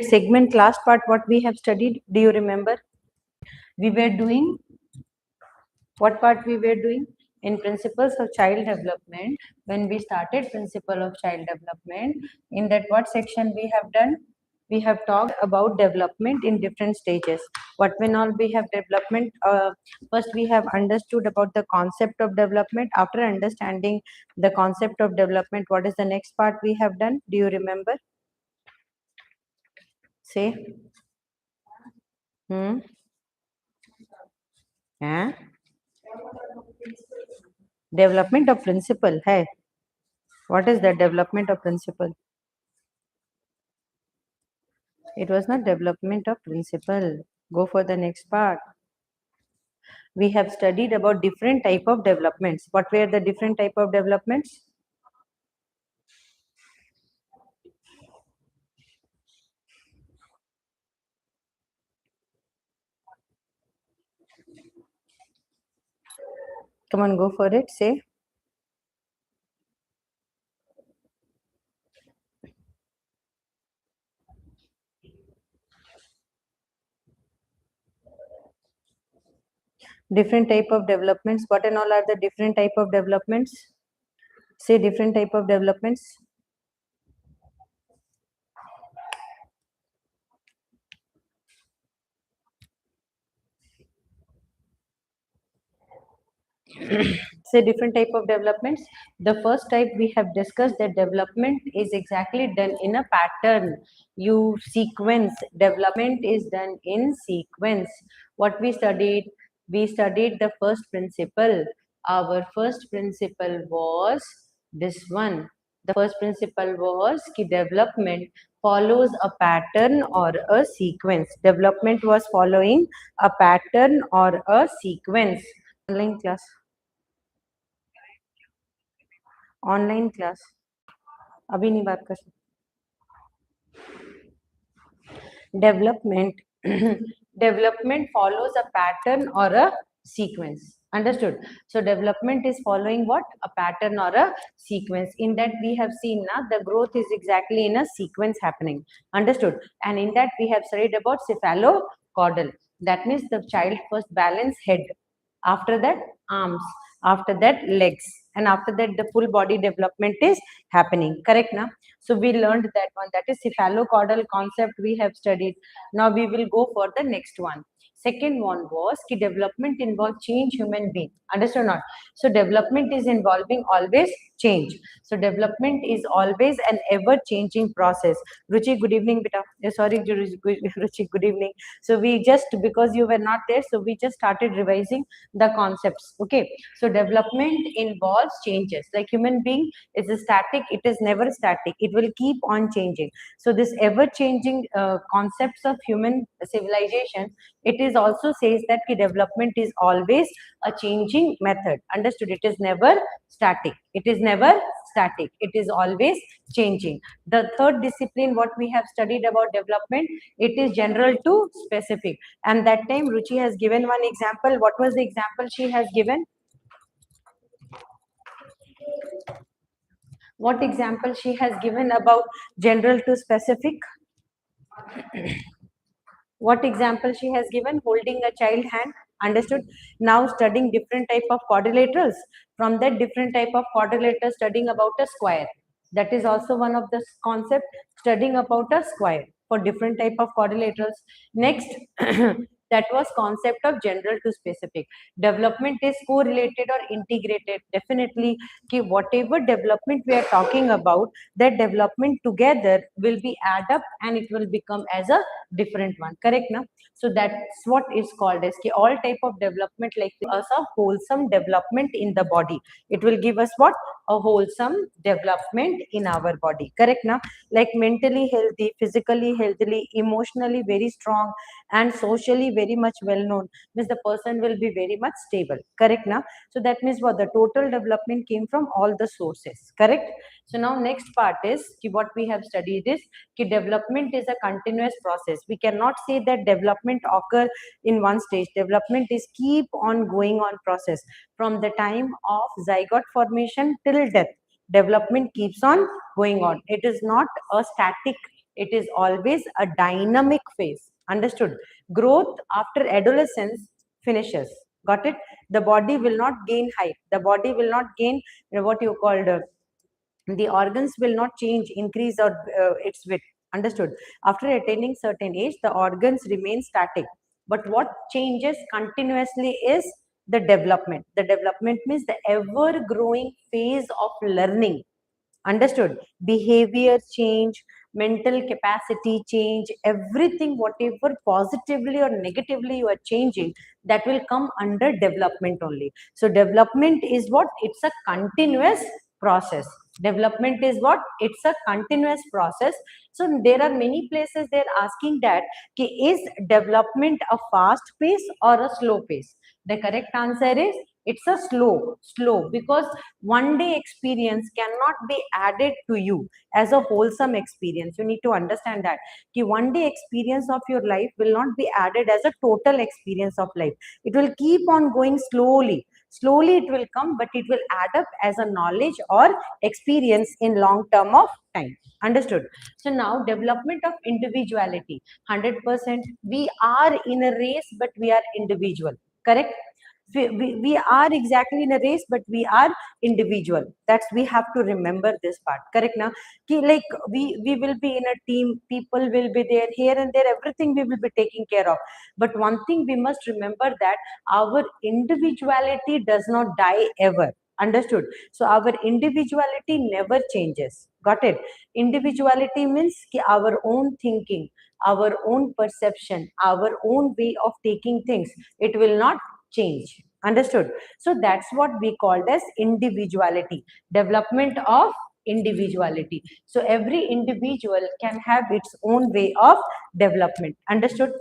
segment last part what we have studied, do you remember? We were doing what part we were doing in principles of child development. When we started principle of child development, in that what section we have done, we have talked about development in different stages. What when all we have development, first we have understood about the concept of development. After understanding the concept of development, what is the next part we have done? Do you remember? Say. हाँ? Development of principle है. What is the development of principle? It was not development of principle. Go for the next part. We have studied about different type of developments. What were the different type of developments? Come on, go for it. Say. Different type of developments. What and all are the different type of developments? Say different type of developments. Say different type of developments. The first type we have discussed that development is exactly done in a pattern. You sequence. Development is done in sequence. What we studied the first principle. Our first principle was this one. The first principle was कि development follows a pattern or a sequence. Development was following a pattern or a sequence. Online class. Online class अभी नहीं बात कर सकते. Development follows a pattern or a sequence. Understood? So development is following what? A pattern or a sequence. In that we have seen now the growth is exactly in a sequence happening. Understood? And in that we have studied about cephalocaudal. That means the child first balance head, after that arms, after that legs, and after that the full body development is happening. Correct now? So we learned that one, that is cephalocaudal concept we have studied. Now we will go for the next one. Second one was ki development involves change human being. Understood or not? So development is involving always change. So development is always an ever changing process. Ruchi, good evening beta. Sorry Ruchi, good evening. So we just, because you were not there, so we just started revising the concepts. Okay, so development involves changes. Like human being is a static, it is never static, it will keep on changing. So this ever changing concepts of human civilization, it is also says that the development is always a changing method. Understood? It is never static, it is never static, it is always changing. The third discipline what we have studied about development, it is general to specific. And that time Ruchi has given one example. What was the example she has given? What example she has given about general to specific? What example she has given? Holding a child hand. Understood? Now studying different type of quadrilaterals. From that different type of quadrilateral, studying about a square. That is also one of the concept, studying about a square for different type of quadrilaterals. Next, that was concept of general to specific. Development is correlated or integrated. Definitely, कि whatever development we are talking about, that development together will be add up and it will become as a different one. Correct now? So that's what is called as कि all type of development like us a wholesome development in the body. It will give us what? A wholesome development in our body. Correct now? Like mentally healthy, physically healthy, emotionally very strong, and socially very much well known, means the person will be very much stable. Correct now? So that means what? The total development came from all the sources. Correct? So now next part is what we have studied is development is a continuous process. We cannot say that development occur in one stage. Development is keep on going on process from the time of zygote formation till death. Development keeps on going on. It is not a static It is always a dynamic phase. Understood? Growth after adolescence finishes. Got it? The body will not gain height. The body will not gain what you called the organs will not change, increase, or its width. Understood? After attaining certain age, the organs remain static. But what changes continuously is the development. The development means the ever growing phase of learning. Understood? Behavior change, mental capacity change, everything, whatever positively or negatively you are changing, that will come under development only. So development is what? It's a continuous process. Development is what? It's a continuous process. So there are many places they're asking that, is development a fast pace or a slow pace? The correct answer is it's a slow, because one day experience cannot be added to you as a wholesome experience. You need to understand that one day experience of your life will not be added as a total experience of life. It will keep on going slowly it will come, but it will add up as a knowledge or experience in long term of time. Understood? So now development of individuality, 100%. We are in a race, but we are individual. Correct? We are exactly in a race, but we are individual. That's, we have to remember this part. Correct now? Like we will be in a team, people will be there here and there, everything we will be taking care of. But one thing we must remember, that our individuality does not die ever. Understood? So our individuality never changes. Got it? Individuality means our own thinking, our own perception, our own way of taking things, it will not change. Understood? So that's what we called as individuality, development of individuality. So every individual can have its own way of development. Understood?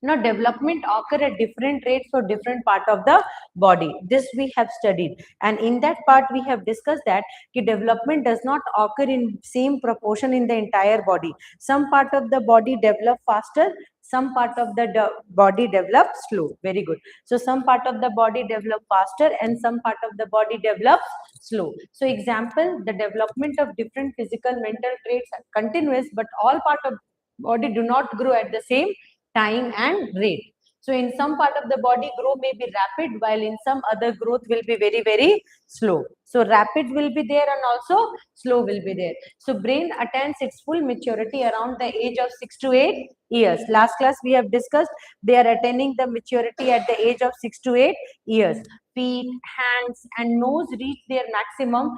Now development occur at different rates for different part of the body. This we have studied, and in that part we have discussed that development does not occur in same proportion in the entire body. Some part of the body develop faster, some part of the body develop slow. Very good. So some part of the body develop faster and some part of the body develops slow. So example, the development of different physical mental traits are continuous, but all part of body do not grow at the same time and rate. So in some part of the body, growth may be rapid, while in some other growth will be very, very slow. So rapid will be there and also slow will be there. So brain attains its full maturity around the age of 6 to 8 years. Last class we have discussed, they are attaining the maturity at the age of 6 to 8 years. Feet, hands and nose reach their maximum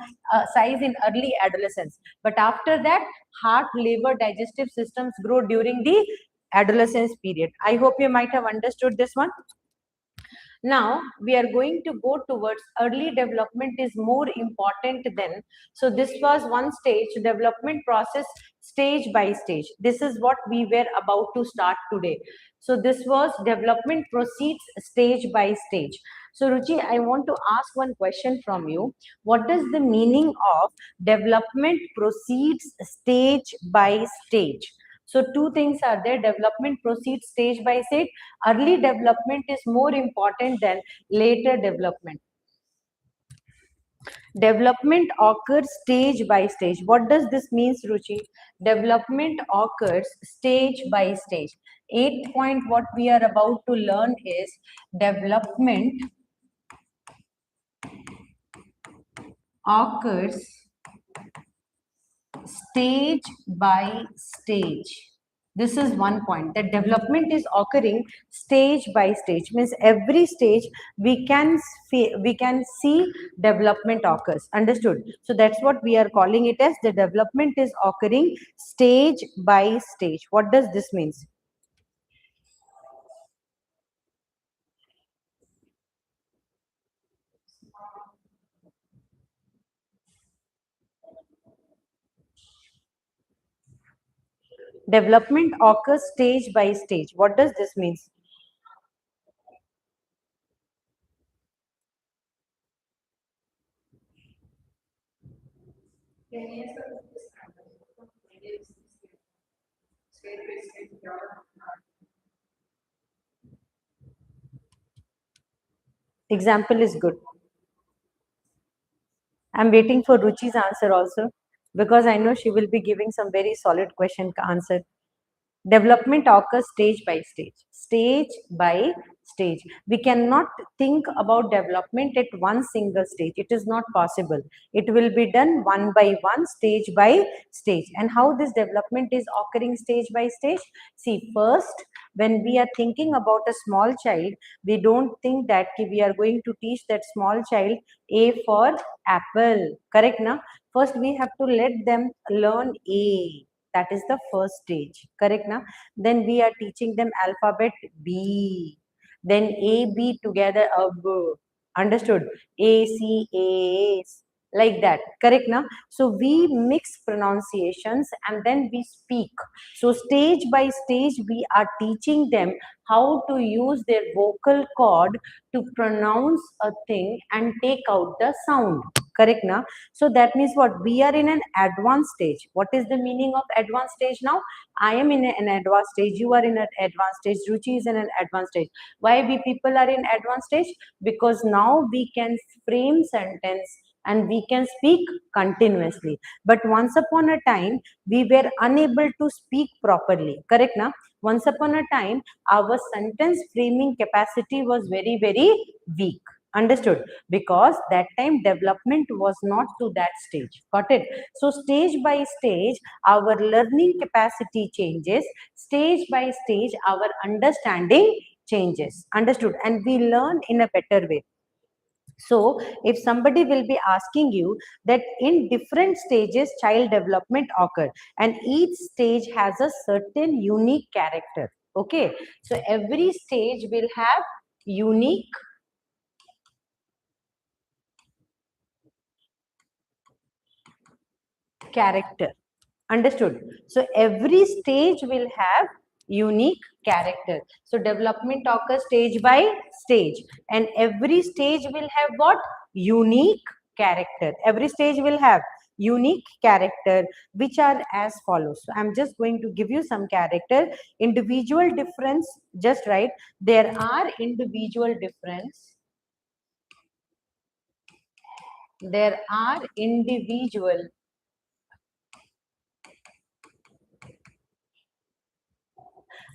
size in early adolescence. But after that, heart, liver, digestive systems grow during the adolescence period. I hope you might have understood this one. Now we are going to go towards early development is more important than. So this was one stage, development process, stage by stage. This is what we were about to start today. So this was development proceeds stage by stage. So Ruchi, I want to ask one question from you. What is the meaning of development proceeds stage by stage? So two things are there. Development proceeds stage by stage. Early development is more important than later development. Development occurs stage by stage. What does this mean, Ruchi? Development occurs stage by stage. 8th point what we are about to learn is development occurs stage by stage. This is one point, that development is occurring stage by stage, means every stage we can see development occurs. Understood? So that's what we are calling it as the development is occurring stage by stage. What does this means? Development occurs stage by stage. What does this mean? Example is good. I'm waiting for Ruchi's answer also. because I know she will be giving some very solid question answer. Development occurs stage by stage, stage by stage. We cannot think about development at one single stage. It is not possible. It will be done one by one, stage by stage. And how this development is occurring stage by stage? See, first, when we are thinking about a small child, we don't think that we are going to teach that small child A for apple. Correct, na? First, we have to let them learn A. That is the first stage. Correct, na? Then we are teaching them alphabet B. Then A, B together, understood? A, C, A, like that. Correct, na? So we mix pronunciations and then we speak. So stage by stage, we are teaching them how to use their vocal cord to pronounce a thing and take out the sound. Correct, na? So that means what? We are in an advanced stage. What is the meaning of advanced stage now? I am in an advanced stage. You are in an advanced stage. Ruchi is in an advanced stage. Why we people are in advanced stage? Because now we can frame sentence and we can speak continuously. But once upon a time, we were unable to speak properly. Correct, na? Once upon a time, our sentence framing capacity was very, very weak. Understood? Because that time development was not to that stage. Got it? So stage by stage, our learning capacity changes. Stage by stage, our understanding changes. Understood? And we learn in a better way. So if somebody will be asking you that in different stages child development occur and each stage has a certain unique character. Okay, so every stage will have unique character. Understood? So every stage will have unique character. So development occurs stage by stage and every stage will have what? Unique character. Every stage will have unique character which are as follows. So I'm just going to give you some character. Individual difference, just right. There are individual difference. There are individual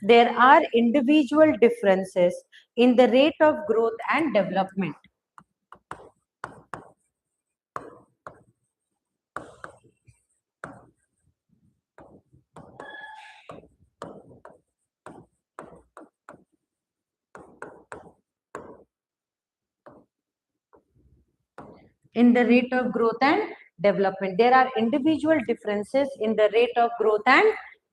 there are individual differences in the rate of growth and development. In the rate of growth and development. There are individual differences in the rate of growth and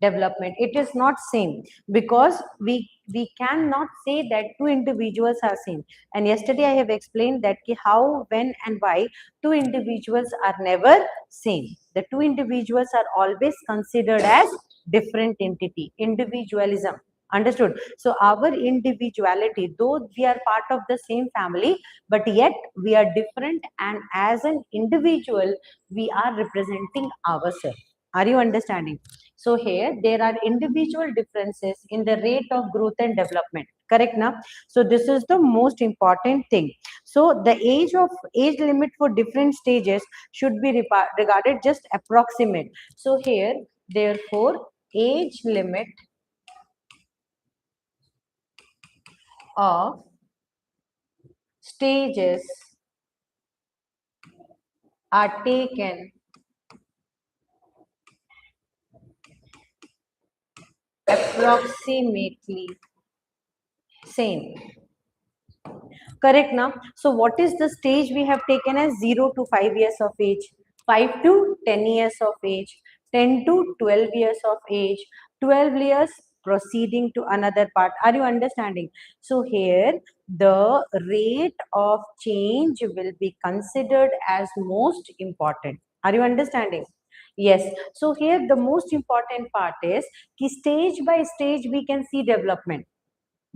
development. It is not same because we cannot say that two individuals are same. And yesterday I have explained that how, when, and why two individuals are never same. The two individuals are always considered as different entity. Individualism. Understood? So our individuality, though we are part of the same family, but yet we are different, and as an individual we are representing ourselves. Are you understanding? So here there are individual differences in the rate of growth and development. Correct now? So this is the most important thing. So the age limit for different stages should be regarded just approximate. So here therefore age limit of stages are taken approximately same. Correct now? So what is the stage we have taken as 0 to 5 years of age, 5 to 10 years of age, 10 to 12 years of age, 12 years proceeding to another part. Are you understanding? So here the rate of change will be considered as most important. Are you understanding? Yes. So here the most important part is stage by stage we can see development.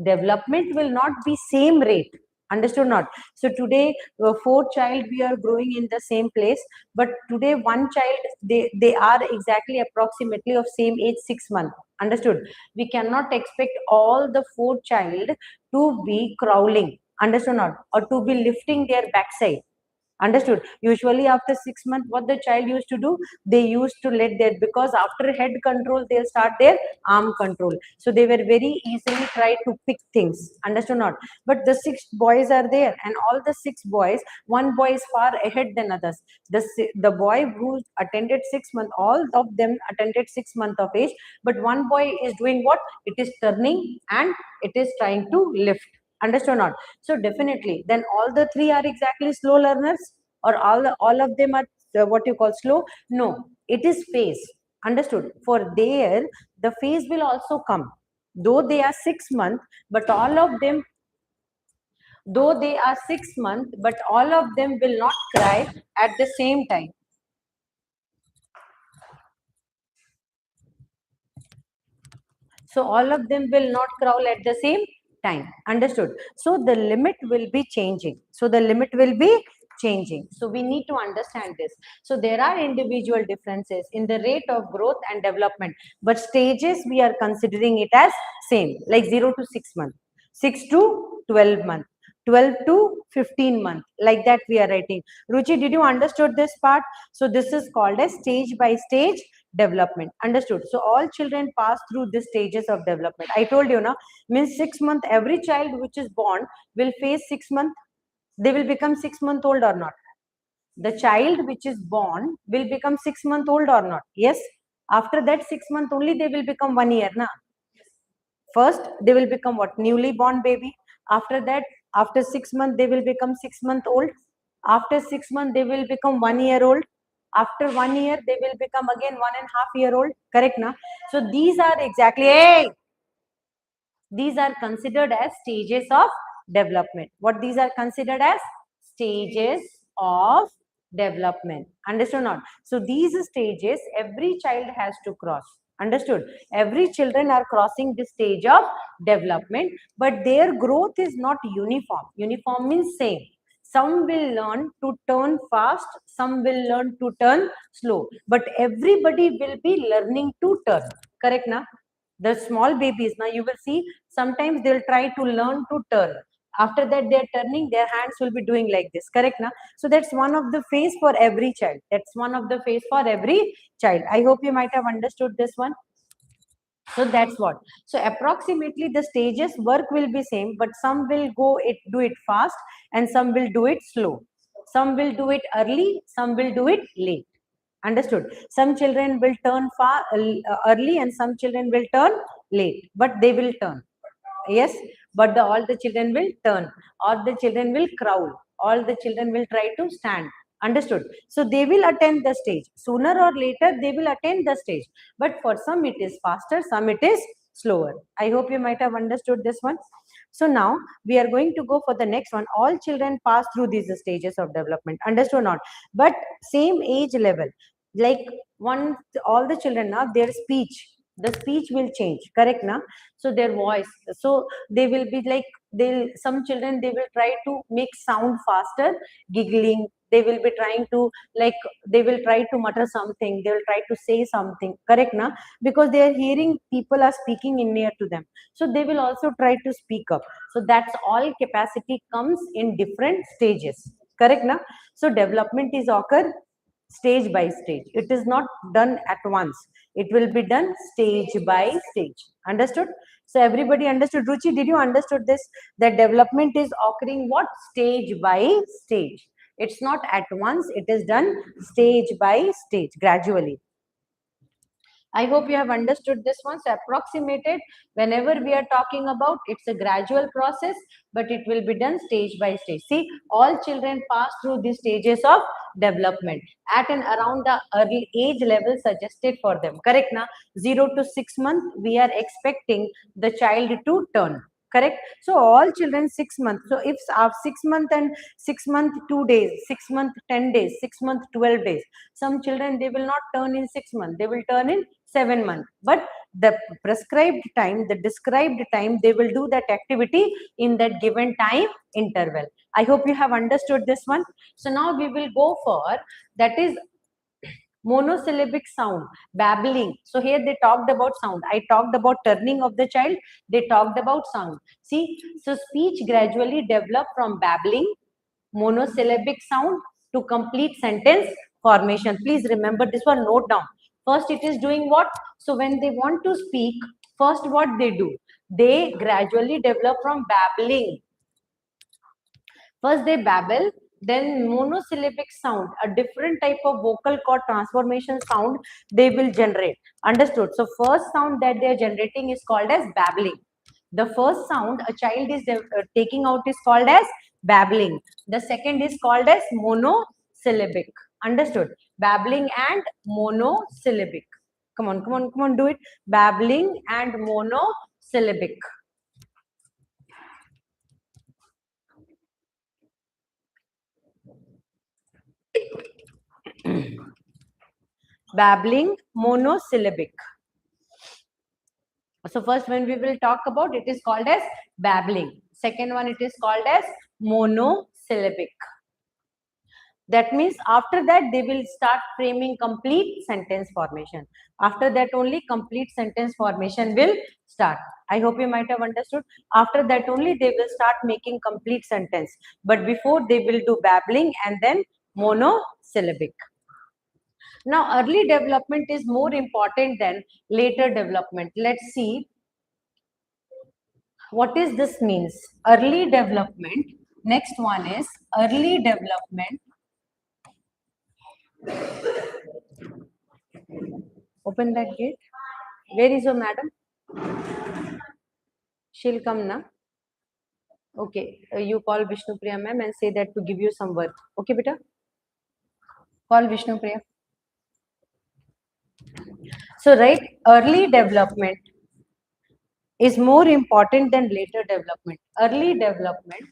Development will not be same rate. Understood not? So today four child we are growing in the same place, but today one child they are exactly approximately of same age 6 months. Understood? We cannot expect all the four child to be crawling. Understood not? Or to be lifting their backside. Understood? Usually after 6 months, what the child used to do, they used to let their, because after head control, they'll start their arm control. So they were very easily try to pick things. Understood not? But the 6 boys are there, and all the 6 boys, one boy is far ahead than others. The boy who attended 6 months, all of them attended 6 months of age, but one boy is doing what? It is turning and it is trying to lift. Understood not? So definitely, then all the three are exactly slow learners, or all of them are what you call slow? No, it is phase. Understood? For there, the phase will also come. Though they are 6 months, but all of them, though they are 6 months, but all of them will not cry at the same time. So all of them will not crawl at the same time. Understood? So the limit will be changing. So the limit will be changing. So we need to understand this. So there are individual differences in the rate of growth and development, but stages we are considering it as same, like 0 to 6 months, 6 to 12 months, 12 to 15 months, like that we are writing. Ruchi, did you understood this part? So this is called as stage by stage development. Understood? So all children pass through these stages of development. I told you now, means 6 months, every child which is born will face 6 months, they will become 6 months old or not? The child which is born will become 6 months old or not? Yes. After that 6 months only they will become 1 year, na? First they will become what? Newly born baby. After that, after 6 months they will become 6 months old. After 6 months they will become 1 year old. After 1 year they will become again 1.5 year old. Correct na? So these are exactly, hey, these are considered as stages of development. What these are considered as? Stages of development. Understood not? So these stages every child has to cross. Understood? Every children are crossing this stage of development, but their growth is not uniform. Uniform means same. Some will learn to turn fast, some will learn to turn slow, but everybody will be learning to turn. Correct na? The small babies, now you will see sometimes they'll try to learn to turn. After that they're turning, their hands will be doing like this. Correct na? So that's one of the phase for every child. That's one of the phase for every child. I hope you might have understood this one. So that's what. So approximately the stages work will be same, but some will do it fast and some will do it slow. Some will do it early, some will do it late. Understood? Some children will turn early and some children will turn late, but they will turn. Yes, but all the children will turn, all the children will crawl, all the children will try to stand. Understood? So they will attend the stage. Sooner or later, they will attend the stage. But for some, it is faster, some it is slower. I hope you might have understood this one. So now we are going to go for the next one. All children pass through these stages of development. Understood or not? But same age level. Like all the children now, their speech, the speech will change. Correct now? So their voice, so they will be like, some children they will try to make sound faster, giggling. They will be trying to, like, they will try to mutter something, they will try to say something. Correct na? Because they are hearing people are speaking in near to them, so they will also try to speak up. So that's all capacity comes in different stages. Correct na? So development is occur stage by stage. It is not done at once. It will be done stage by stage. Understood? So everybody understood. Ruchi, did you understood this? That development is occurring what? Stage by stage. It's not at once. It is done stage by stage, gradually. I hope you have understood this one. So approximated, whenever we are talking about, it's a gradual process, but it will be done stage by stage. See, all children pass through these stages of development at and around the early age level suggested for them. Correct na? 0 to 6 months, we are expecting the child to turn. Correct? So all children 6 months. So if 6 months and 6 months 2 days, 6 months 10 days, 6 months 12 days, some children they will not turn in 6 months, they will turn in 7 months. But the prescribed time, the described time, they will do that activity in that given time interval. I hope you have understood this one. So now we will go for, that is monosyllabic sound, babbling. So here they talked about sound. I talked about turning of the child. They talked about sound. See, so speech gradually develop from babbling, monosyllabic sound, to complete sentence formation. Please remember this one, note down. First it is doing what? So when they want to speak, first what they do? They gradually develop from babbling. First they babble, then monosyllabic sound, a different type of vocal cord transformation sound they will generate. Understood? So first sound that they are generating is called as babbling. The first sound a child is taking out is called as babbling. The second is called as monosyllabic. Understood? Babbling and monosyllabic. Come on, come on, come on, do it. Babbling and monosyllabic. Babbling, monosyllabic. So first when we will talk about, it is called as babbling. Second one, it is called as monosyllabic. That means after that they will start framing complete sentence formation. After that only complete sentence formation will start. I hope you might have understood. After that only they will start making complete sentence. But before they will do babbling and then monosyllabic. Now, early development is more important than later development. Let's see what is this means. Early development. Next one is early development. Open that gate. Where is your madam? She'll come now. Okay, you call Vishnupriya ma'am and say that to give you some work. Okay, beta? Call Vishnupriya. So, right, early development is more important than later development. Early development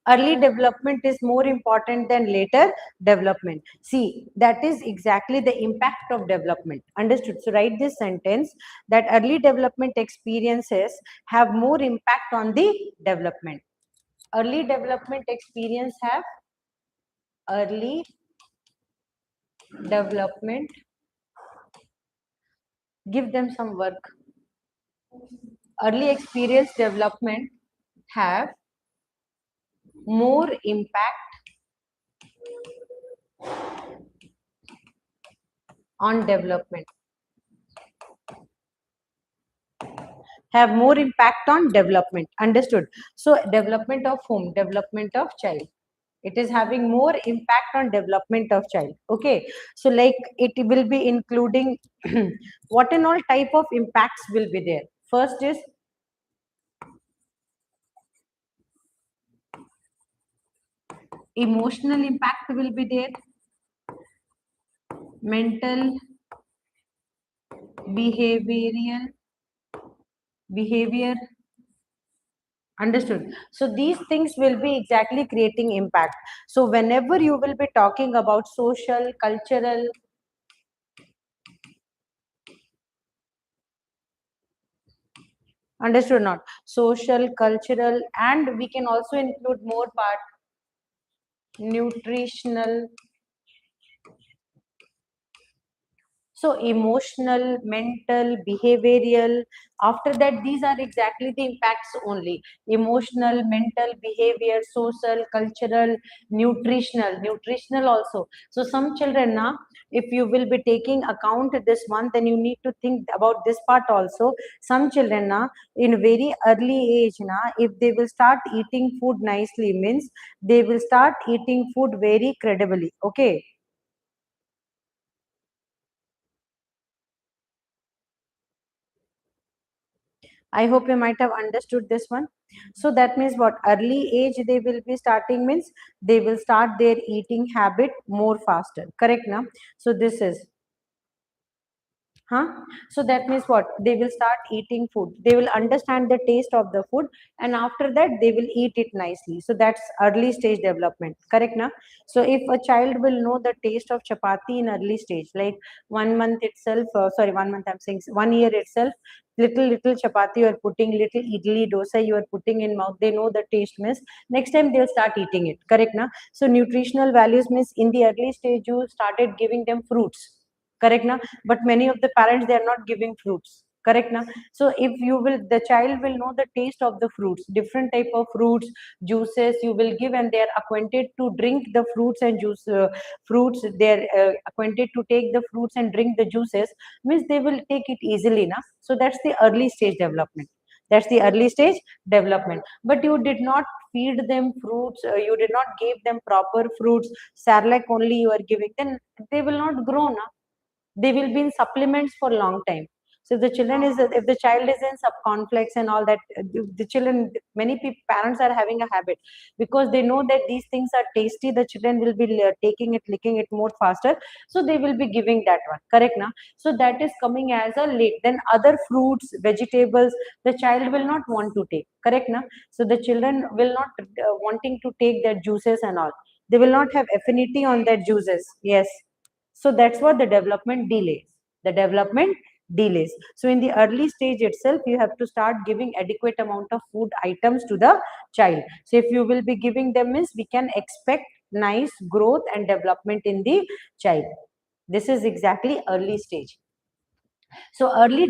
early development is more important than later development. See, that is exactly the impact of development. Understood? So write this sentence that early development experiences have more impact on the development. Early development experience have early development. Give them some work. Early experience development have more impact on development. Have more impact on development. Understood? So development of whom? Development of child. It is having more impact on development of child. Okay, so like it will be including what and all type of impacts will be there. First is emotional impact will be there, mental, behavior. Understood? So these things will be exactly creating impact. So whenever you will be talking about social, cultural, understood not? Social, cultural, and we can also include more part, nutritional. So emotional, mental, behavioral. After that, these are exactly the impacts only. Emotional, mental, behavior, social, cultural, nutritional also. So some children now, if you will be taking account this one, then you need to think about this part also. Some children now, in very early age now, if they will start eating food nicely, means they will start eating food very credibly. Okay. I hope you might have understood this one. So that means what? Early age they will be starting means they will start their eating habit more faster. Correct now? So this is Huh? So that means what? They will start eating food. They will understand the taste of the food, and after that they will eat it nicely. So that's early stage development. Correct, na? So if a child will know the taste of chapati in early stage, like 1 month itself, sorry, 1 month, I'm saying 1 year itself, little chapati you are putting, little idli dosa you are putting in mouth. They know the taste means next time they'll start eating it. Correct, na? So nutritional values means in the early stage you started giving them fruits. Correct, na? But many of the parents, they are not giving fruits. Correct, na? So if you will, the child will know the taste of the fruits, different type of fruits, juices you will give, and they are acquainted to drink the fruits and juice, fruits, they are acquainted to take the fruits and drink the juices, means they will take it easily, na? So that's the early stage development. That's the early stage development. But you did not feed them fruits, you did not give them proper fruits, Cerelac only you are giving, then they will not grow, na? They will be in supplements for a long time. So if the children is, if the child is in subconflex and all that, the children, many people, parents are having a habit, because they know that these things are tasty, the children will be taking it, licking it more faster, so they will be giving that one. Correct, na? So that is coming as a late. Then other fruits, vegetables, the child will not want to take. Correct, na? So the children will not wanting to take their juices and all, they will not have affinity on their juices. Yes. So that's what the development delays. The development delays. So in the early stage itself, you have to start giving adequate amount of food items to the child. So if you will be giving them, means we can expect nice growth and development in the child. This is exactly early stage. So early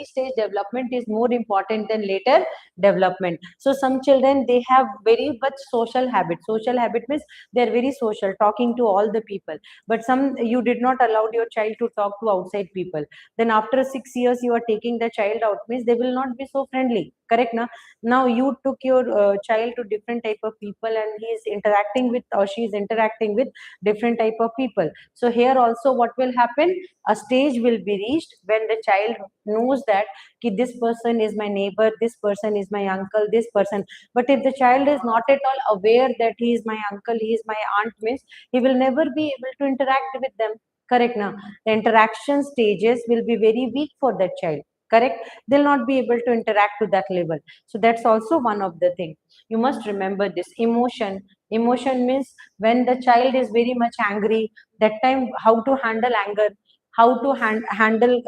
stage development is more important than later development. So some children, they have very much social habit. Social habit means they are very social, talking to all the people. But some, you did not allow your child to talk to outside people. Then after 6 years, you are taking the child out, means they will not be so friendly. Correct, na? Now you took your child to different type of people, and he is interacting with, or she is interacting with different type of people. So here also what will happen, a stage will be reached when the child knows that ki this person is my neighbor, this person is my uncle, this person. But if the child is not at all aware that he is my uncle, he is my aunt, means he will never be able to interact with them. Correct, now the interaction stages will be very weak for that child. Correct, they'll not be able to interact to that level. So that's also one of the things you must remember. This emotion means when the child is very much angry, that time how to handle anger, how to handle,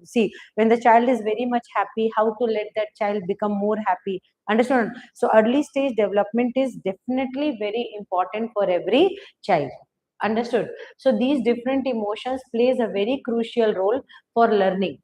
see, when the child is very much happy, how to let that child become more happy. Understand? So early stage development is definitely very important for every child. Understood? So these different emotions plays a very crucial role for learning.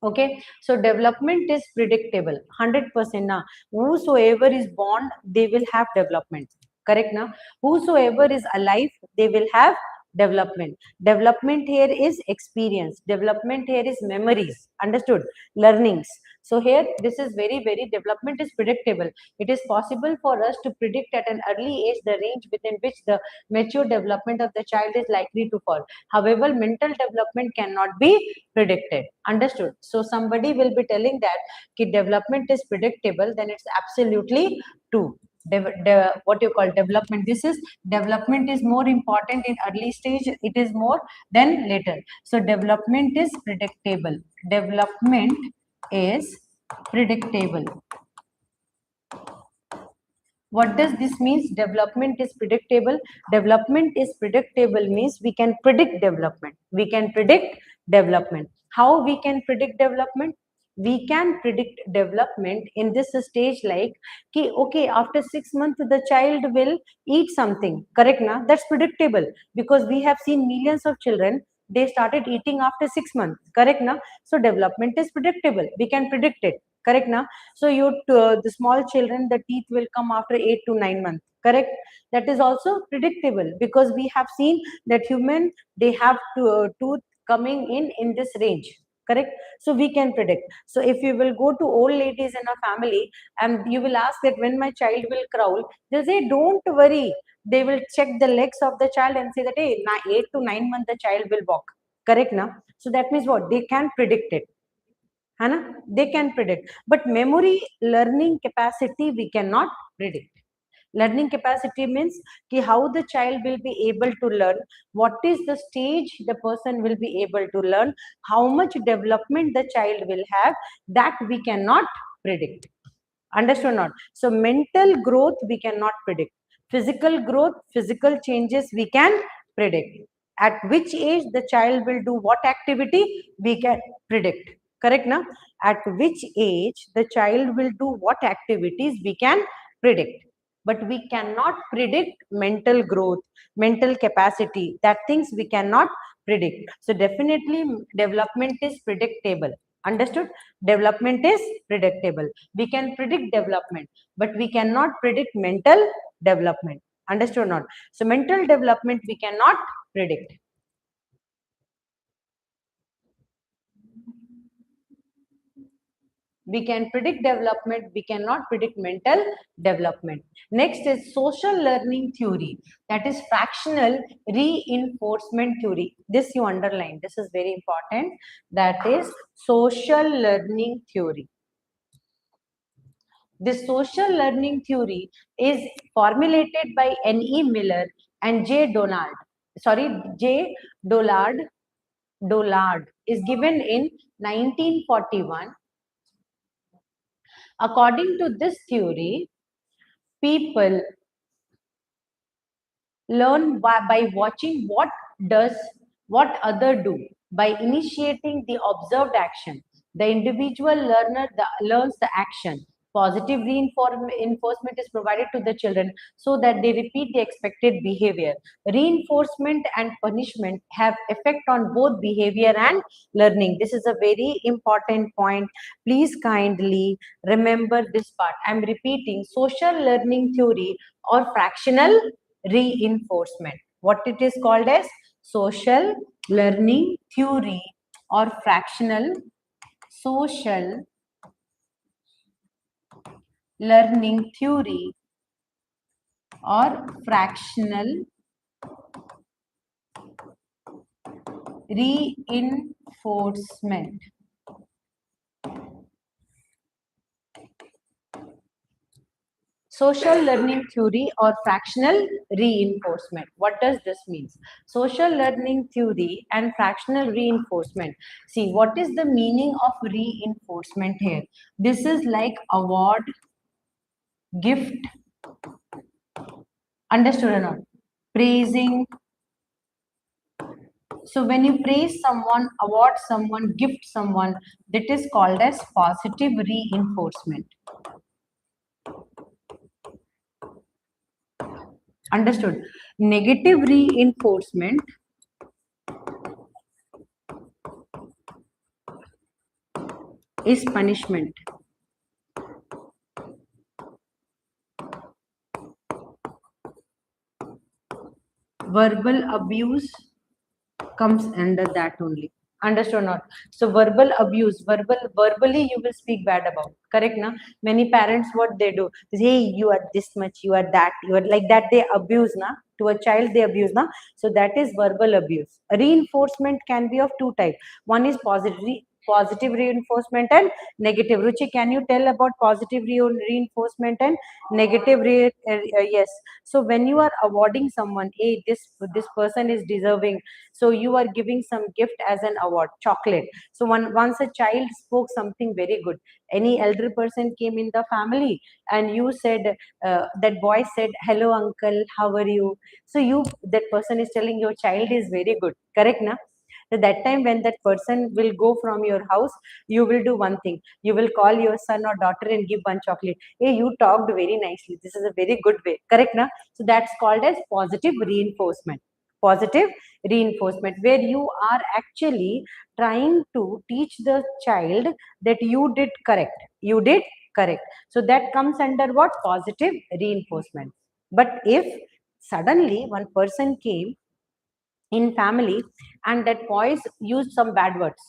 Okay, so development is predictable 100% now. Whosoever is born, they will have development. Correct, now? Whosoever is alive, they will have development. Development here is experience, development here is memories. Understood? Learnings. So here, this is very development is predictable. It is possible for us to predict at an early age the range within which the mature development of the child is likely to fall. However, mental development cannot be predicted. Understood? So somebody will be telling that ki development is predictable, then it's absolutely true. What you call development, this is development is more important in early stage, it is more than later. So development is predictable. Development is predictable. What does this means? Development is predictable. Development is predictable means we can predict development. We can predict development. How we can predict development? We can predict development in this stage, like ki, okay, after 6 months the child will eat something. Correct, na? That's predictable, because we have seen millions of children, they started eating after 6 months. Correct, na? So development is predictable. We can predict it. Correct, na? So you, the small children, the teeth will come after 8 to 9 months. Correct? That is also predictable, because we have seen that human, they have tooth coming in this range. Correct? So we can predict. So if you will go to old ladies in a family and you will ask that when my child will crawl, they'll say, don't worry. They will check the legs of the child and say that, hey, 8 to 9 months the child will walk. Correct, na? So that means what? They can predict it. They can predict, but memory learning capacity we cannot predict. Learning capacity means ki how the child will be able to learn, what is the stage the person will be able to learn, how much development the child will have, that we cannot predict. Understood not? So mental growth we cannot predict. Physical growth, physical changes we can predict. At which age the child will do what activity we can predict. Correct now? At which age the child will do what activities we can predict. But we cannot predict mental growth, mental capacity. That things we cannot predict. So definitely development is predictable. Understood? Development is predictable. We can predict development, but we cannot predict mental development. Understood or not? So mental development we cannot predict. We can predict development, we cannot predict mental development. Next is social learning theory, that is fractional reinforcement theory. This you underline, this is very important. That is social learning theory. This social learning theory is formulated by N.E. Miller and J. Donald. Sorry, J. Dollard. Dollard is given in 1941. According to this theory, people learn by watching what other do. By initiating the observed action, the individual learns the action. Positive reinforcement is provided to the children so that they repeat the expected behavior. Reinforcement and punishment have effect on both behavior and learning. This is a very important point. Please kindly remember this part. I am repeating: social learning theory or fractional reinforcement. What it is called as? Social learning theory or fractional social learning theory or fractional reinforcement. Social learning theory or fractional reinforcement. What does this mean? Social learning theory and fractional reinforcement. See, what is the meaning of reinforcement here? This is like award, gift, understood or not? Praising. So when you praise someone, award someone, gift someone, that is called as positive reinforcement. Understood? Negative reinforcement is punishment. Verbal abuse comes under that only. Understood or not? So verbal abuse, verbally you will speak bad about. Correct now? Many parents, what they do is, hey, you are this much, you are that, you are like that. They abuse na to a child. They abuse na. So that is verbal abuse. Reinforcement can be of two types. One is positive reinforcement and negative. Ruchi, can you tell about positive reinforcement and negative yes. So when you are awarding someone, hey, this person is deserving, so you are giving some gift as an award, chocolate. So once a child spoke something very good, any elder person came in the family and you said, that boy said, hello uncle, how are you? So that person is telling your child is very good. Correct na? So that time when that person will go from your house, you will do one thing. You will call your son or daughter and give one chocolate. Hey, you talked very nicely. This is a very good way. Correct na? So that's called as positive reinforcement. Positive reinforcement, where you are actually trying to teach the child that you did correct. You did correct. So that comes under what? Positive reinforcement. But if suddenly one person came in family and that boys used some bad words,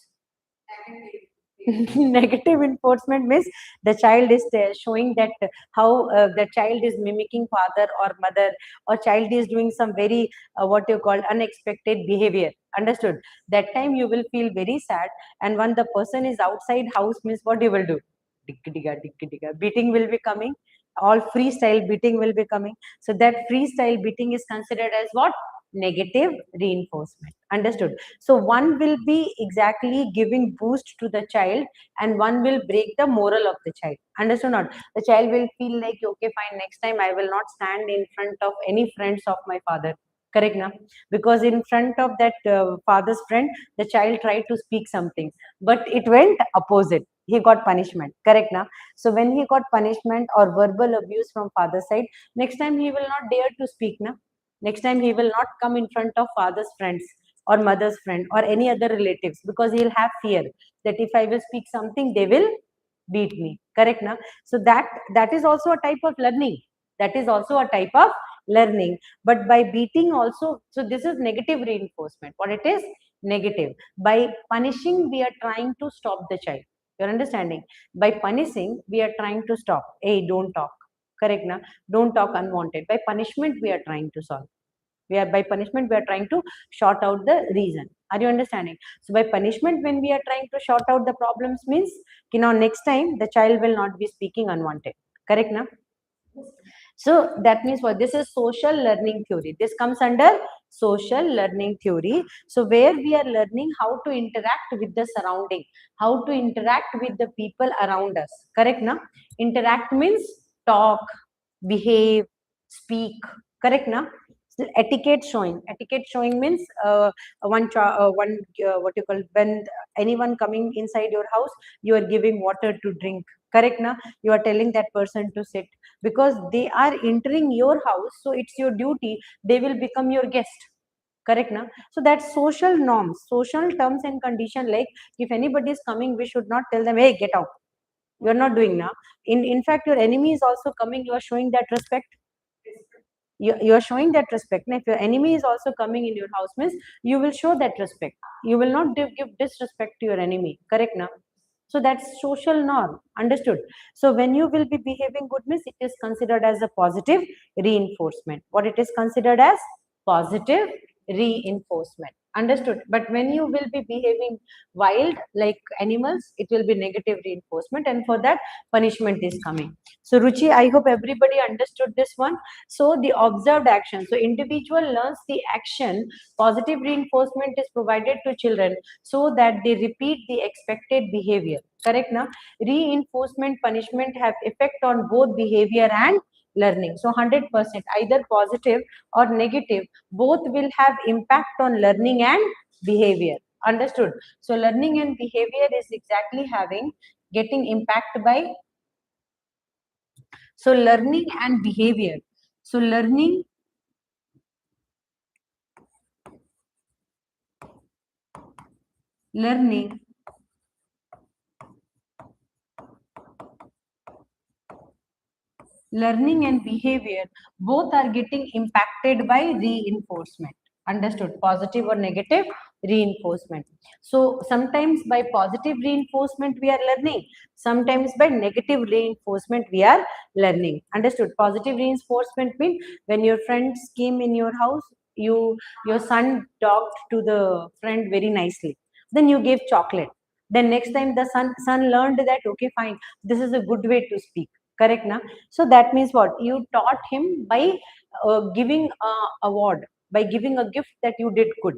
negative enforcement means the child is showing that how the child is mimicking father or mother, or child is doing some very what you call unexpected behavior. Understood? That time you will feel very sad, and when the person is outside house means what you will do? Digga digga, digga digga. Beating will be coming. all freestyle beating will be coming. So that freestyle beating is considered as what? Negative reinforcement. Understood? So one will be exactly giving boost to the child, and one will break the moral of the child. Understood not? The child will feel like, okay, fine, next time I will not stand in front of any friends of my father. Correct now? Because in front of that father's friend, the child tried to speak something, but it went opposite. He got punishment. Correct now? So when he got punishment or verbal abuse from father's side, next time he will not dare to speak now. Next time he will not come in front of father's friends or mother's friend or any other relatives, because he'll have fear that if I will speak something, they will beat me. Correct now? So that is also a type of learning. That is also a type of learning. But by beating also, so this is negative reinforcement. What it is? Negative. By punishing, we are trying to stop the child. You're understanding? By punishing, we are trying to stop. Hey, don't talk. Correct now? Don't talk unwanted. By punishment, we are trying to solve. We are by punishment, we are trying to sort out the reason. Are you understanding? So by punishment, when we are trying to sort out the problems, means now next time the child will not be speaking unwanted. Correct now? So that means what? This is social learning theory. This comes under social learning theory. So where we are learning how to interact with the surrounding, how to interact with the people around us. Correct now? Interact means talk, behave, speak. Correct now? So etiquette showing. Etiquette showing means what you call, when anyone coming inside your house, you are giving water to drink. Correct now? You are telling that person to sit, because they are entering your house, so it's your duty. They will become your guest. Correct now? So that's social norms, social terms and condition. Like if anybody is coming, we should not tell them, hey, get out. You're not doing now. In fact, your enemy is also coming, you are showing that respect. You are showing that respect. Now if your enemy is also coming in your house, means you will show that respect. You will not give disrespect to your enemy. Correct now? So that's social norm. Understood? So when you will be behaving good, means it is considered as a positive reinforcement. What it is considered as? Positive reinforcement. Understood? But when you will be behaving wild like animals, it will be negative reinforcement, and for that punishment is coming. So Ruchi, I hope everybody understood this one. So the observed action. So individual learns the action. Positive reinforcement is provided to children so that they repeat the expected behavior. Correct now? Reinforcement punishment have effect on both behavior and learning. So 100%, either positive or negative, both will have impact on learning and behavior. Understood? So learning and behavior is exactly having getting impact by, so learning and behavior. So learning learning and behavior both are getting impacted by reinforcement. Understood? Positive or negative reinforcement. So sometimes by positive reinforcement we are learning, sometimes by negative reinforcement we are learning. Understood? Positive reinforcement means when your friends came in your house, your son talked to the friend very nicely, then you gave chocolate. Then next time the son learned that, okay, fine, this is a good way to speak. Correct now? So that means what? You taught him by giving a award, by giving a gift that you did good.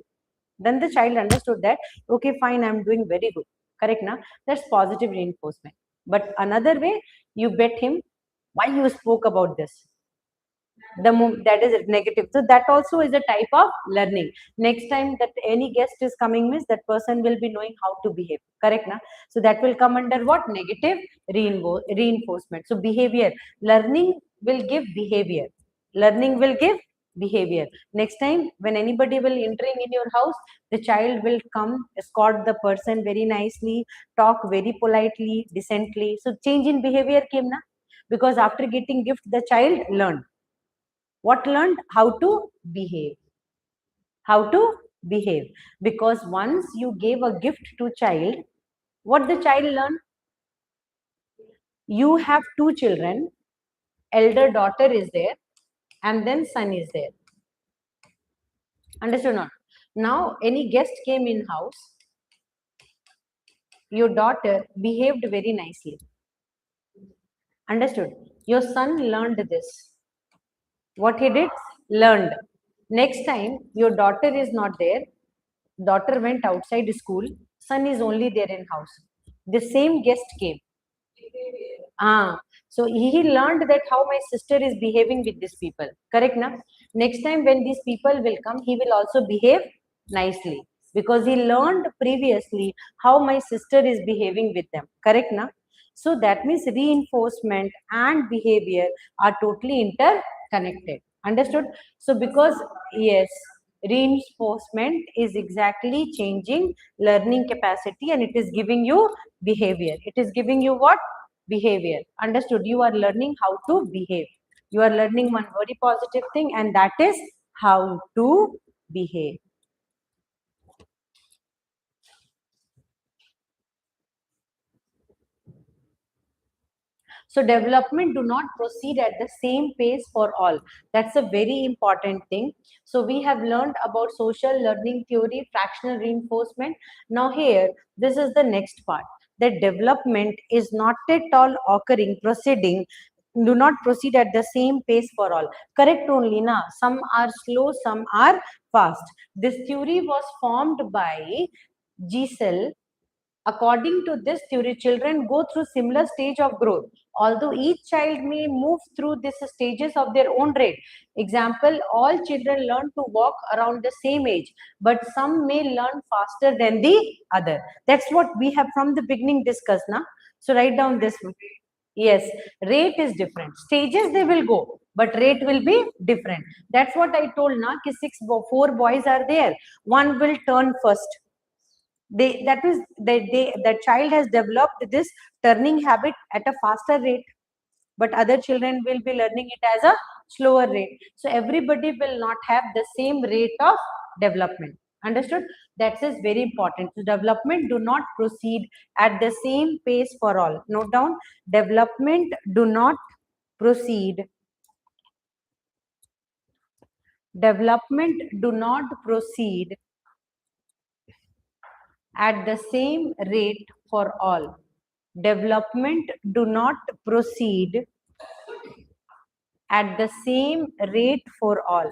Then the child understood that, okay, fine, I'm doing very good. Correct now? That's positive reinforcement. But another way, you bet him, why you spoke about this. That is negative. So that also is a type of learning. Next time that any guest is coming, means that person will be knowing how to behave. Correct now? So that will come under what? Negative reinforcement. So behavior, learning will give behavior. Learning will give behavior. Next time when anybody will entering in your house, the child will come, escort the person very nicely, talk very politely, decently. So change in behavior came na, because after getting gift the child learned. What learned? How to behave. How to behave. Because once you gave a gift to child, what the child learned? You have two children, elder daughter is there, and then son is there. Understood not? Now any guest came in house, your daughter behaved very nicely. Understood? Your son learned this. What he did? Learned. Next time, your daughter is not there. Daughter went outside school. Son is only there in house. The same guest came. So he learned that how my sister is behaving with these people. Correct, na? Next time when these people will come, he will also behave nicely because he learned previously how my sister is behaving with them. Correct, na? So that means reinforcement and behavior are totally interconnected. Understood? So because yes, reinforcement is exactly changing learning capacity and it is giving you behavior. It is giving you what? Behavior. Understood? You are learning how to behave. You are learning one very positive thing, and that is how to behave. So development do not proceed at the same pace for all. That's a very important thing. So we have learned about social learning theory, fractional reinforcement. Now here, this is the next part. That development is not at all occurring, proceeding, do not proceed at the same pace for all. Correct only, na? Some are slow, some are fast. This theory was formed by Giselle. According to this theory, children go through similar stage of growth, although each child may move through these stages of their own rate. Example, all children learn to walk around the same age, but some may learn faster than the other. That's what we have from the beginning discussed, na? So write down this. Yes, rate is different. Stages they will go, but rate will be different. That's what I told, na? Ki four boys are there. One will turn first. The child has developed this turning habit at a faster rate, but other children will be learning it as a slower rate. So everybody will not have the same rate of development. Understood? That is very important. So development do not proceed at the same pace for all. Note down, development do not proceed. Development do not proceed at the same rate for all. Development do not proceed at the same rate for all.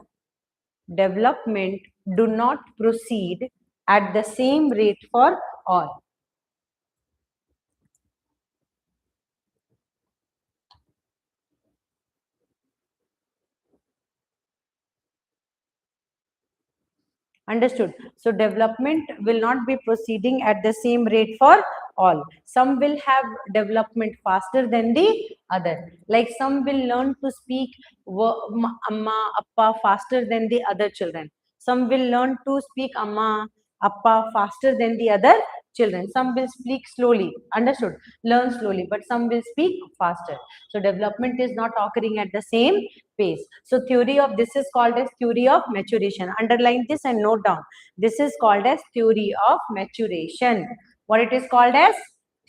Development do not proceed at the same rate for all. Understood? So development will not be proceeding at the same rate for all. Some will have development faster than the other. Like some will learn to speak amma, appa faster than the other children. Some will learn to speak amma, appa faster than the other children. Some will speak slowly. Understood? Learn slowly, but some will speak faster. So development is not occurring at the same pace. So theory of this is called as theory of maturation. Underline this and note down. This is called as theory of maturation. What it is called as?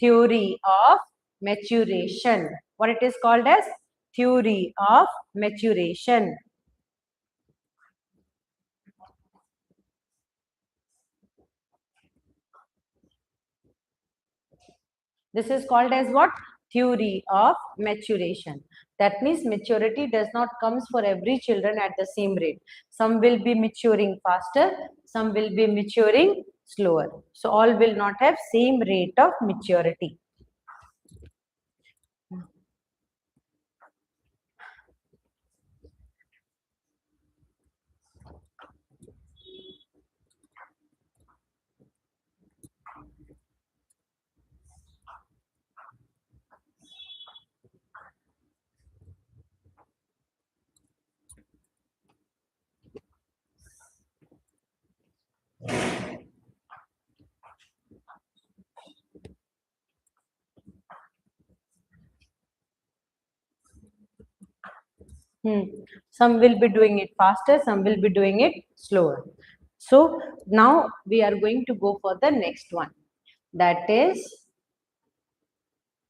Theory of maturation. What it is called as? Theory of maturation. This is called as what? Theory of maturation. That means maturity does not comes for every children at the same rate. Some will be maturing faster, some will be maturing slower. So all will not have same rate of maturity. Some will be doing it faster, some will be doing it slower. So now we are going to go for the next one. That is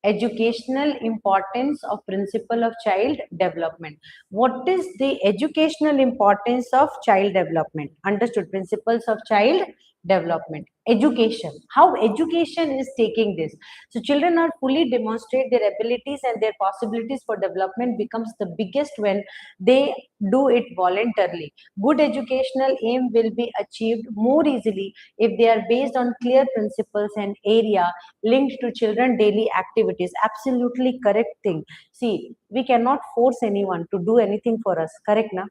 educational importance of principle of child development. What is the educational importance of child development? Understood? Principles of child development. Education, how education is taking this. So children are fully demonstrate their abilities, and their possibilities for development becomes the biggest when they do it voluntarily. Good educational aim will be achieved more easily if they are based on clear principles and area linked to children daily activities. Absolutely correct thing. See, we cannot force anyone to do anything for us, correct na?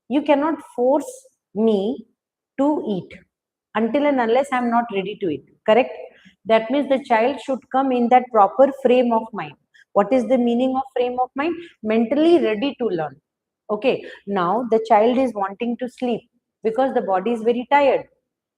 You cannot force me to eat until and unless I'm not ready to eat, correct? That means the child should come in that proper frame of mind. What is the meaning of frame of mind? Mentally ready to learn. Okay, now the child is wanting to sleep because the body is very tired,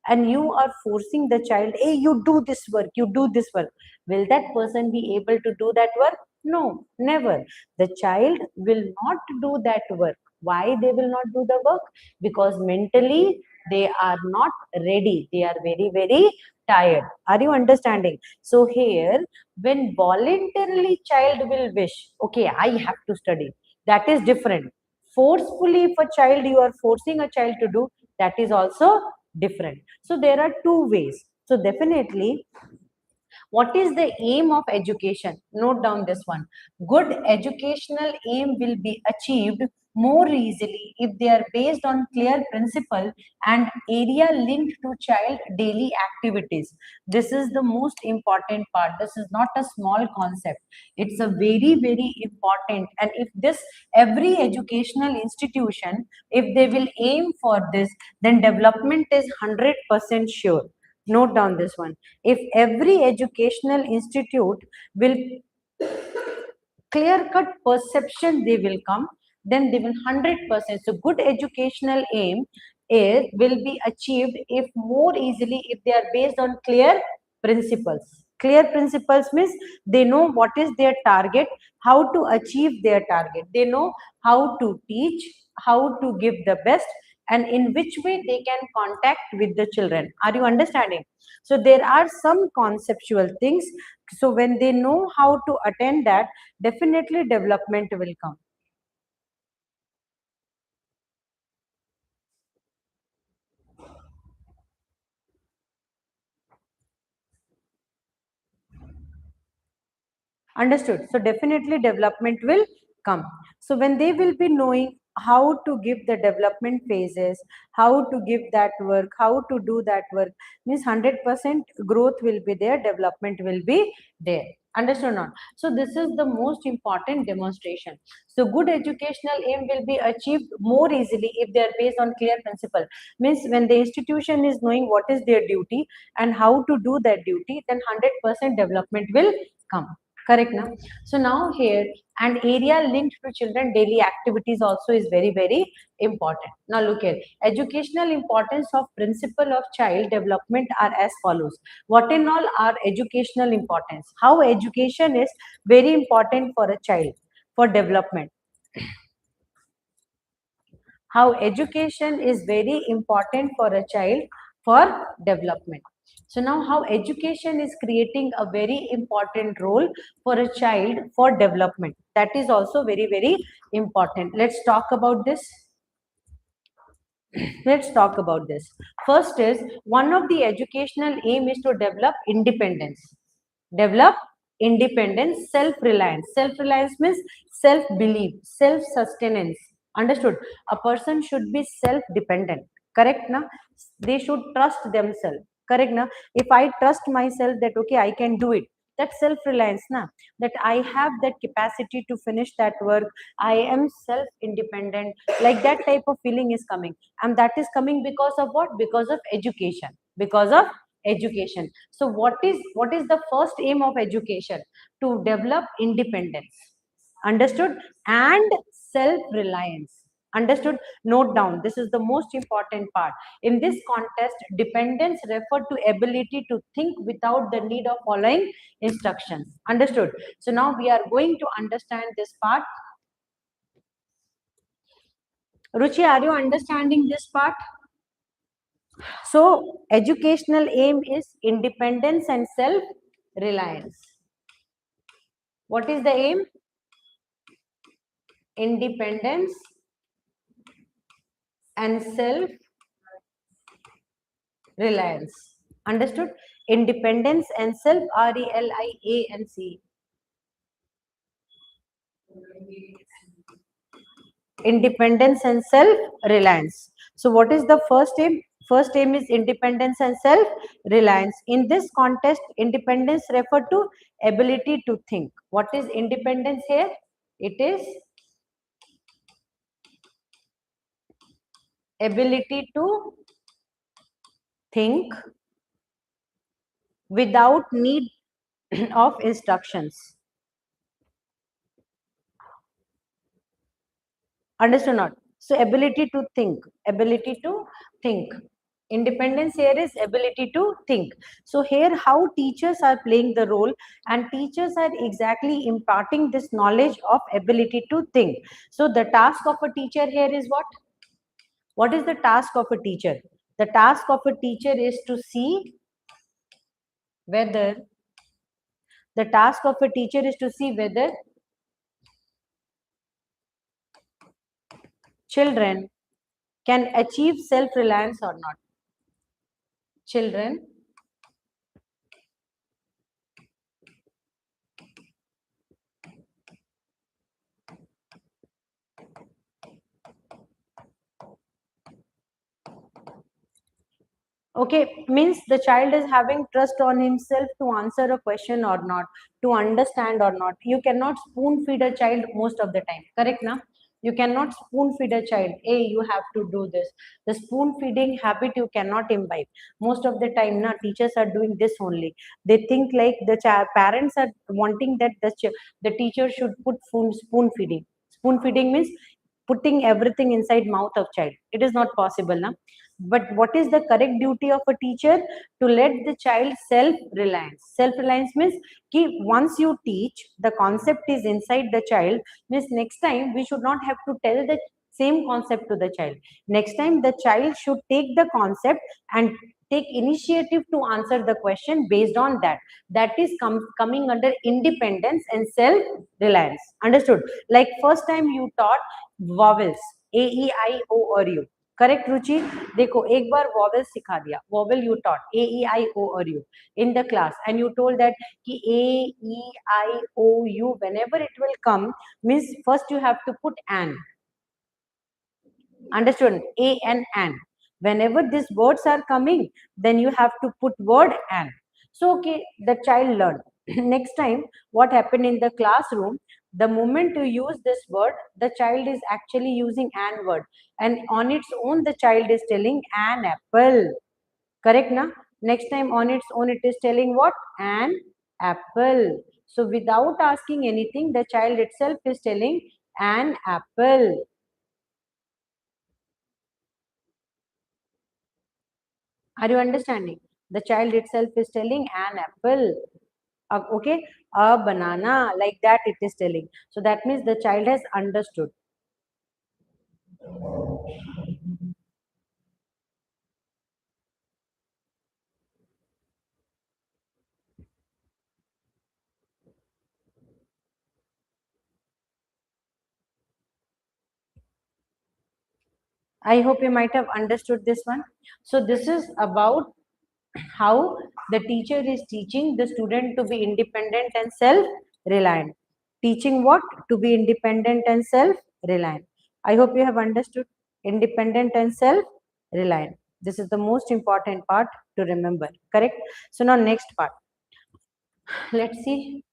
and you are forcing the child, hey, you do this work, you do this work. Will that person be able to do that work? No, never. The child will not do that work. Why they will not do the work? Because mentally they are not ready, they are very very tired. Are you understanding? So here, when voluntarily child will wish, okay, I have to study, that is different. Forcefully, if a child, you are forcing a child to do, that is also different. So there are two ways. So definitely, what is the aim of education? Note down this one. Good educational aim will be achieved more easily if they are based on clear principle and area linked to child daily activities. This is the most important part. This is not a small concept. It's a very very important. And if this, every educational institution, if they will aim for this, then development is 100% sure. Note down this one. If every educational institute will clear cut perception, they will come, then they will 100%. So good educational aim is will be achieved if more easily if they are based on clear principles. Clear principles means they know what is their target, how to achieve their target, they know how to teach, how to give the best, and in which way they can contact with the children. Are you understanding? So there are some conceptual things. So when they know how to attend that, definitely development will come. Understood? So definitely development will come. So when they will be knowing how to give the development phases, how to give that work, how to do that work, means 100% growth will be there, development will be there. Understood not? So this is the most important demonstration. So good educational aim will be achieved more easily if they are based on clear principle. Means when the institution is knowing what is their duty and how to do that duty, then 100% development will come. Correct now? So now here, an area linked to children daily activities also is very very important. Now look here, educational importance of principle of child development are as follows. What in all are educational importance? How education is very important for a child for development. How education is very important for a child for development. So now how education is creating a very important role for a child for development. That is also very very important. Let's talk about this. Let's talk about this. First is, one of the educational aim is to develop independence. Develop independence, self-reliance. Self-reliance means self-belief, self-sustenance. Understood? A person should be self-dependent. Correct na? They should trust themselves. Correct na? If I trust myself that okay, I can do it, that's self-reliance na. That I have that capacity to finish that work. I am self-independent. Like that type of feeling is coming, and that is coming because of what? Because of education. Because of education. So what is the first aim of education? To develop independence. Understood? And self reliance. Understood? Note down, this is the most important part. In this context, dependence refer to ability to think without the need of following instructions. Understood? So now we are going to understand this part. Ruchi, are you understanding this part? So, educational aim is independence and self reliance. What is the aim? Independence and self reliance. Understood? Independence and self, RELIANC. Independence and self reliance. So what is the first aim? First aim is independence and self reliance. In this context, independence refer to ability to think. What is independence here? It is ability to think without need of instructions. Understood not? So ability to think, ability to think. Independence here is ability to think. So here how teachers are playing the role, and teachers are exactly imparting this knowledge of ability to think. So the task of a teacher here is what? What is the task of a teacher? The task of a teacher is to see whether, the task of a teacher is to see whether children can achieve self-reliance or not. Children okay, means the child is having trust on himself to answer a question or not, to understand or not. You cannot spoon feed a child most of the time, correct now? You cannot spoon feed a child, hey, you have to do this. The spoon feeding habit you cannot imbibe. Most of the time now teachers are doing this only. They think like the parents are wanting that the teacher should put spoon feeding. Spoon feeding means putting everything inside mouth of child. It is not possible now. But what is the correct duty of a teacher? To let the child self reliance. Self reliance means ki once you teach, the concept is inside the child, means next time we should not have to tell the same concept to the child. Next time the child should take the concept and take initiative to answer the question based on that. That is coming under independence and self reliance. Understood? Like first time you taught vowels, a e I o और u, correct रुचि? देखो एक बार vowel सिखा दिया, vowel you taught ए ई आई ओ और you in the class, and you told that कि ए ई आई ओ you whenever it will come means first you have to put an. Understood? A and an. Whenever these words are coming, then you have to put word and. So, okay, the child learned. Next time, what happened in the classroom, the moment you use this word, the child is actually using an word. And on its own, the child is telling an apple. Correct, na? Next time on its own, it is telling what? An apple. So, without asking anything, the child itself is telling an apple. Are you understanding? The child itself is telling an apple. Okay, a banana, like that it is telling. So that means the child has understood. I hope you might have understood this one. So this is about how the teacher is teaching the student to be independent and self-reliant. Teaching what? To be independent and self-reliant. I hope you have understood. Independent and self-reliant. This is the most important part to remember. Correct? So now next part. Let's see.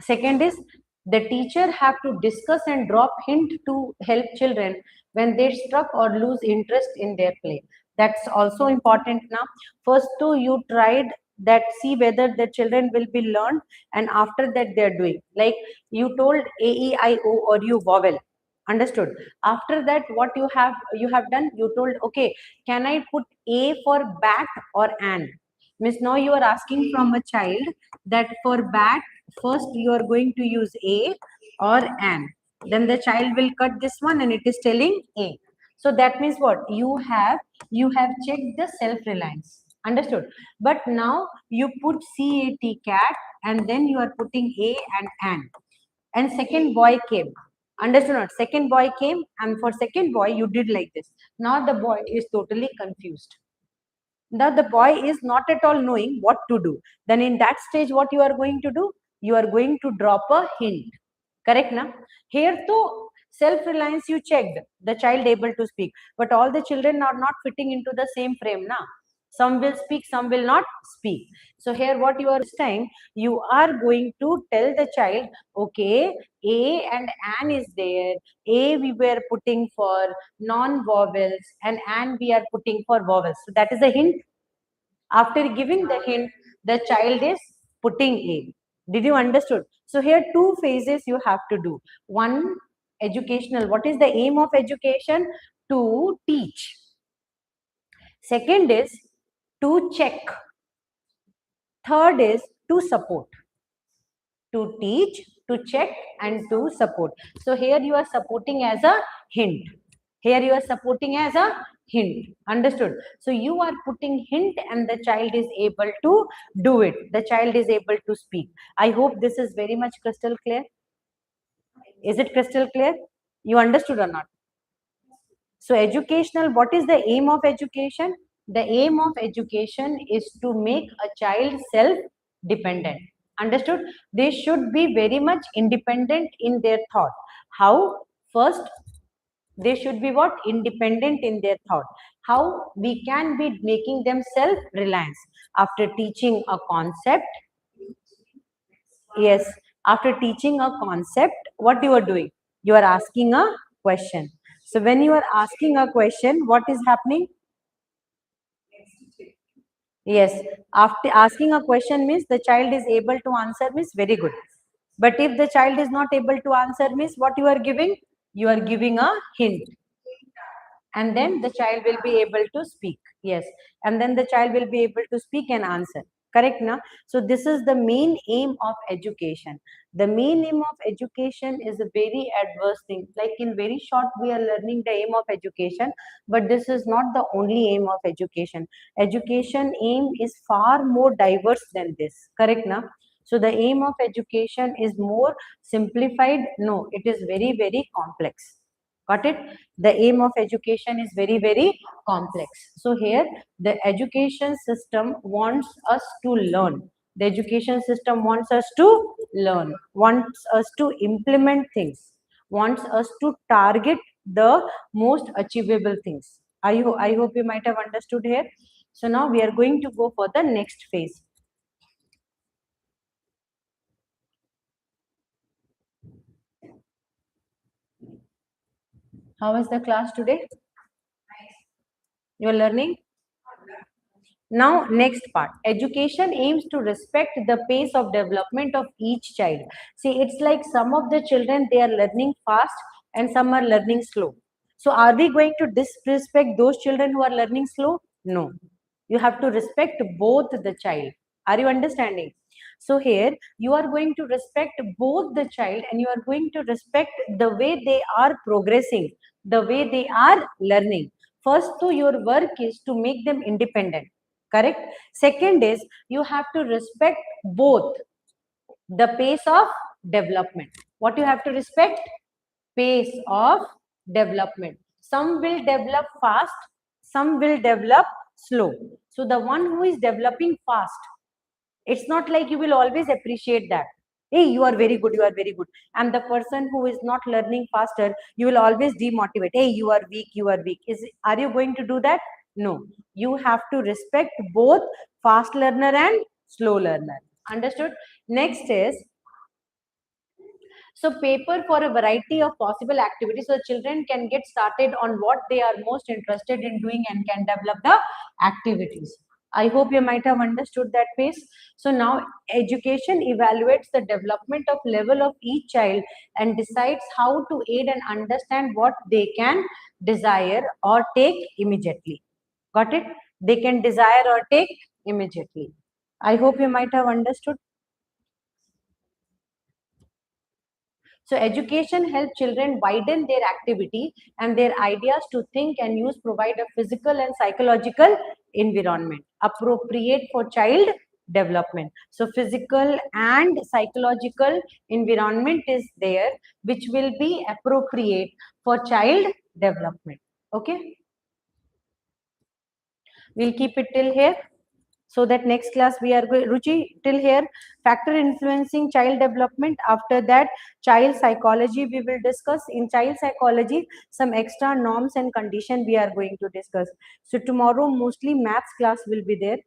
Second is the teacher have to discuss and drop hint to help children when they struck or lose interest in their play. That's also important now. First two, you tried that, see whether the children will be learned, and after that they are doing. Like you told A, E, I, O or you vowel. Understood? After that, what you have done, you told, okay, can I put A for bat or an? Miss, now you are asking from a child that for bat, first you are going to use A or an. Then the child will cut this one and it is telling A. So that means what? You have checked the self-reliance. Understood? But now you put CAT cat and then you are putting A and an. And second boy came. Understood not? Second boy came, and for second boy you did like this. Now the boy is totally confused. Now the boy is not at all knowing what to do. Then in that stage, what you are going to do? You are going to drop a hint. Correct, na? Here too, self-reliance you checked, the child able to speak. But all the children are not fitting into the same frame, na? Some will speak, some will not speak. So here what you are this time, you are going to tell the child, okay, A and an is there. A we were putting for non-vowels and an we are putting for vowels. So that is a hint. After giving the hint, the child is putting A. Did you understood? So here two phases you have to do. One, educational. What is the aim of education? To teach. Second is to check. Third is to support. To teach, to check, and to support. So here you are supporting as a hint. Here you are supporting as a hint. Understood? So you are putting hint and the child is able to do it. The child is able to speak. I hope this is very much crystal clear. Is it crystal clear? You understood or not? So educational, what is the aim of education? The aim of education is to make a child self-dependent. Understood? They should be very much independent in their thought. How? First, they should be what? Independent in their thought. How we can be making them self-reliance. After teaching a concept, yes, after teaching a concept, what you are doing? You are asking a question. So when you are asking a question, what is happening? Yes, after asking a question means the child is able to answer means very good. But if the child is not able to answer means what you are giving? You are giving a hint. And then the child will be able to speak. Yes, and then the child will be able to speak and answer. Correct now? So this is the main aim of education. The main aim of education is a very adverse thing. Like in very short, we are learning the aim of education, but this is not the only aim of education. Education aim is far more diverse than this. Correct now? So the aim of education is more simplified. No, it is very, very complex. Got it? The aim of education is very, very complex. So here the education system wants us to learn. The education system wants us to learn, wants us to implement things, wants us to target the most achievable things. I hope you might have understood here. So now we are going to go for the next phase. How was the class today? You are learning? Now, next part. Education aims to respect the pace of development of each child. See, it's like some of the children, they are learning fast and some are learning slow. So, are we going to disrespect those children who are learning slow? No. You have to respect both the child. Are you understanding? So, here you are going to respect both the child and you are going to respect the way they are progressing, the way they are learning. First, to your work is to make them independent. Correct? Second is you have to respect both the pace of development. What you have to respect? Pace of development. Some will develop fast, some will develop slow. So the one who is developing fast, it's not like you will always appreciate that. Hey, you are very good, you are very good. And the person who is not learning faster, you will always demotivate. Hey, you are weak, you are weak. Are you going to do that? No. You have to respect both fast learner and slow learner. Understood? Next is, so paper for a variety of possible activities so children can get started on what they are most interested in doing and can develop the activities. I hope you might have understood that piece. So now education evaluates the development of level of each child and decides how to aid and understand what they can desire or take immediately. Got it? They can desire or take immediately. I hope you might have understood. So education helps children widen their activity and their ideas to think and use, provide a physical and psychological environment appropriate for child development. So physical and psychological environment is there which will be appropriate for child development. Okay, we'll keep it till here, so that next class we are going, Ruchi, till here, factor influencing child development. After that, child psychology we will discuss. In child psychology, some extra norms and condition we are going to discuss. So tomorrow mostly maths class will be there.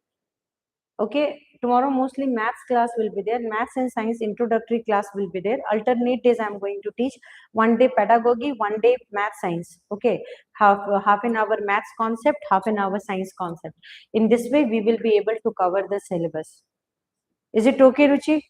Okay, tomorrow mostly maths class will be there. Maths and science introductory class will be there. Alternate days I am going to teach. One day pedagogy, one day math science. Okay, half an hour maths concept, half an hour science concept. In this way, we will be able to cover the syllabus. Is it okay, Ruchi?